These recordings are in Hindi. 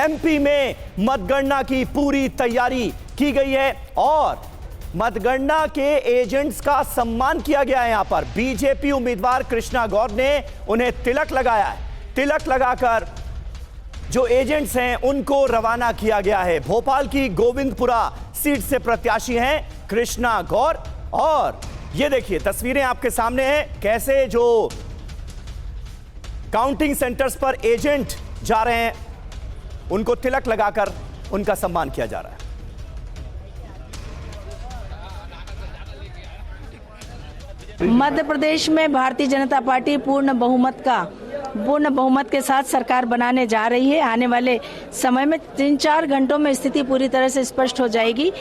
एमपी में मतगणना की पूरी तैयारी की गई है और मतगणना के एजेंट्स का सम्मान किया गया है। यहां पर बीजेपी उम्मीदवार कृष्णा गौर ने उन्हें तिलक लगाया है। तिलक लगाकर जो एजेंट्स हैं उनको रवाना किया गया है। भोपाल की गोविंदपुरा सीट से प्रत्याशी हैं कृष्णा गौर और ये देखिए तस्वीरें आपके सामने हैं, कैसे जो काउंटिंग सेंटर्स पर एजेंट जा रहे हैं उनको तिलक लगाकर उनका सम्मान किया जा रहा है। मध्य प्रदेश में भारतीय जनता पार्टी पूर्ण बहुमत के साथ सरकार बनाने जा रही है। आने वाले समय में 3-4 घंटों में स्थिति पूरी तरह से स्पष्ट हो जाएगी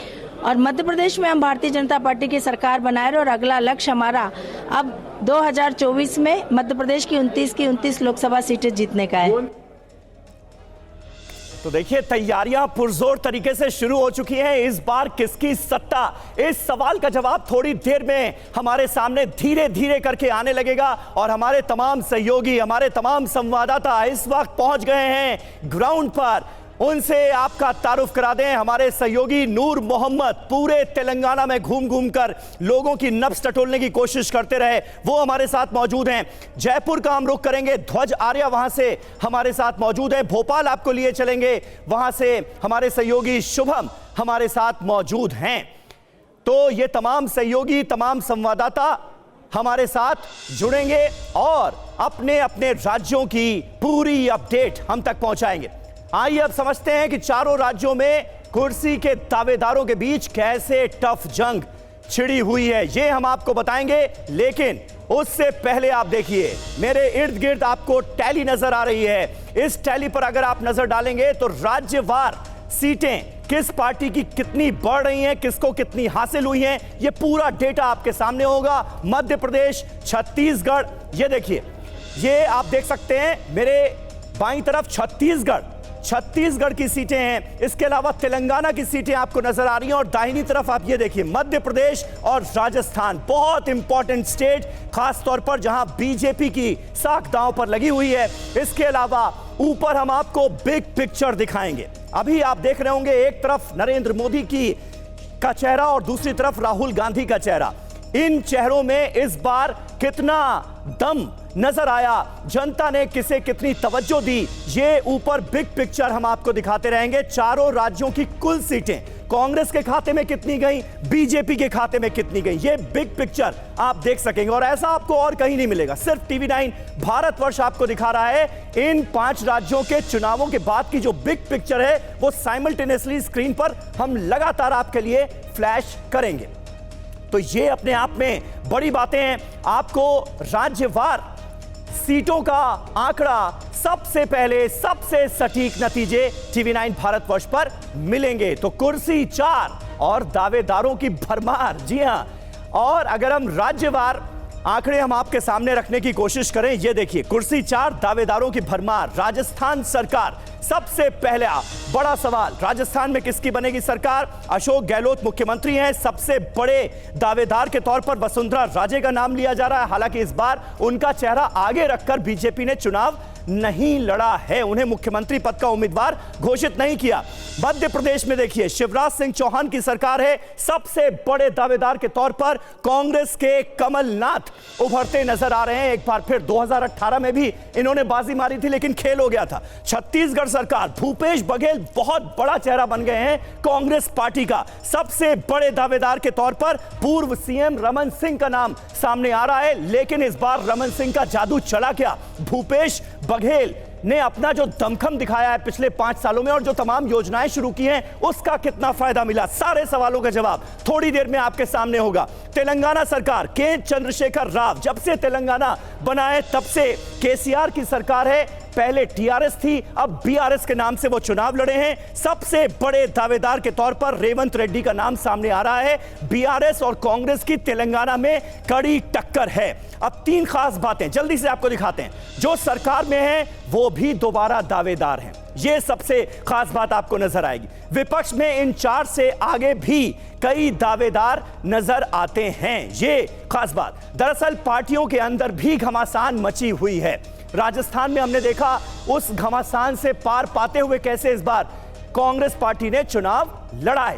और मध्य प्रदेश में हम भारतीय जनता पार्टी की सरकार बना रहे और अगला लक्ष्य हमारा अब 2024 में मध्य प्रदेश की 29 लोकसभा सीटें जीतने का है। तो देखिए तैयारियां पुरजोर तरीके से शुरू हो चुकी हैं। इस बार किसकी सत्ता, इस सवाल का जवाब थोड़ी देर में हमारे सामने धीरे धीरे करके आने लगेगा और हमारे तमाम सहयोगी, हमारे तमाम संवाददाता इस वक्त पहुंच गए हैं ग्राउंड पर। उनसे आपका तारुफ करा दें, हमारे सहयोगी नूर मोहम्मद पूरे तेलंगाना में घूम घूम कर लोगों की नब्ज टटोलने की कोशिश करते रहे, वो हमारे साथ मौजूद हैं। जयपुर का हम रुख करेंगे, ध्वज आर्या वहां से हमारे साथ मौजूद है। भोपाल आपको लिए चलेंगे, वहां से हमारे सहयोगी शुभम हमारे साथ मौजूद हैं। तो ये तमाम सहयोगी, तमाम संवाददाता हमारे साथ जुड़ेंगे और अपने अपने राज्यों की पूरी अपडेट हम तक पहुंचाएंगे। आइए अब समझते हैं कि चारों राज्यों में कुर्सी के दावेदारों के बीच कैसे टफ जंग छिड़ी हुई है, ये हम आपको बताएंगे। लेकिन उससे पहले आप देखिए मेरे इर्द गिर्द आपको टैली नजर आ रही है। इस टैली पर अगर आप नजर डालेंगे तो राज्यवार सीटें किस पार्टी की कितनी बढ़ रही हैं, किसको कितनी हासिल हुई हैं, ये पूरा डेटा आपके सामने होगा। मध्य प्रदेश, छत्तीसगढ़, ये देखिए, ये आप देख सकते हैं मेरे बाईं तरफ छत्तीसगढ़ की सीटें हैं। इसके अलावा तेलंगाना की सीटें आपको नजर आ रही हैं और दाहिनी तरफ आप ये देखिए मध्य प्रदेश और राजस्थान, बहुत इंपॉर्टेंट स्टेट, खास तौर पर जहां बीजेपी की साख दांव पर लगी हुई है। इसके अलावा ऊपर हम आपको बिग पिक्चर दिखाएंगे। अभी आप देख रहे होंगे एक तरफ नरेंद्र मोदी का चेहरा और दूसरी तरफ राहुल गांधी का चेहरा। इन चेहरों में इस बार कितना दम नजर आया, जनता ने किसे कितनी तवज्जो दी, ये ऊपर बिग पिक्चर हम आपको दिखाते रहेंगे। चारों राज्यों की कुल सीटें कांग्रेस के खाते में कितनी गई, बीजेपी के खाते में कितनी गई, ये बिग पिक्चर आप देख सकेंगे और ऐसा आपको और कहीं नहीं मिलेगा। सिर्फ टीवी9 भारतवर्ष आपको दिखा रहा है। इन 5 राज्यों के चुनावों के बाद की जो बिग पिक्चर है वो साइमल्टेनियसली स्क्रीन पर हम लगातार आपके लिए फ्लैश करेंगे। तो ये अपने आप में बड़ी बातें हैं। आपको राज्यवार सीटों का आंकड़ा सबसे पहले, सबसे सटीक नतीजे टीवी9 भारतवर्ष पर मिलेंगे। तो कुर्सी 4 और दावेदारों की भरमार, जी हां। और अगर हम राज्यवार आंकड़े हम आपके सामने रखने की कोशिश करें, ये देखिए कुर्सी 4, दावेदारों की भरमार। राजस्थान सरकार, सबसे पहला बड़ा सवाल, राजस्थान में किसकी बनेगी सरकार? अशोक गहलोत मुख्यमंत्री हैं, सबसे बड़े दावेदार के तौर पर वसुंधरा राजे का नाम लिया जा रहा है। हालांकि इस बार उनका चेहरा आगे रखकर बीजेपी ने चुनाव नहीं लड़ा है, उन्हें मुख्यमंत्री पद का उम्मीदवार घोषित नहीं किया। मध्य प्रदेश में देखिए शिवराज सिंह चौहान की सरकार है, सबसे बड़े दावेदार के तौर पर कांग्रेस के कमलनाथ उभरते नजर आ रहे हैं। एक बार फिर 2018 में भी इन्होंने बाजी मारी थी लेकिन खेल हो गया था। छत्तीसगढ़ सरकार, भूपेश बघेल बहुत बड़ा चेहरा बन गए हैं कांग्रेस पार्टी का। सबसे बड़े दावेदार के तौर पर पूर्व सीएम रमन सिंह का नाम सामने आ रहा है, लेकिन इस बार रमन सिंह का जादू चला क्या? भूपेश बघेल ने अपना जो दमखम दिखाया है पिछले 5 सालों में और जो तमाम योजनाएं शुरू की हैं उसका कितना फायदा मिला, सारे सवालों का जवाब थोड़ी देर में आपके सामने होगा। तेलंगाना सरकार, के चंद्रशेखर राव जब से तेलंगाना बनाए तब से केसीआर की सरकार है, पहले टीआरएस थी, अब बीआरएस के नाम से वो चुनाव लड़े हैं। सबसे बड़े दावेदार के तौर पर रेवंत रेड्डी का नाम सामने आ रहा है। बीआरएस और कांग्रेस की तेलंगाना में कड़ी टक्कर है। अब 3 खास बातें जल्दी से आपको दिखाते हैं। जो सरकार में है वो भी दोबारा दावेदार हैं, ये सबसे खास बात आपको नजर आएगी। विपक्ष में इन 4 से आगे भी कई दावेदार नजर आते हैं, ये खास बात। दरअसल पार्टियों के अंदर भी घमासान मची हुई है। राजस्थान में हमने देखा उस घमासान से पार पाते हुए कैसे इस बार कांग्रेस पार्टी ने चुनाव लड़ा है।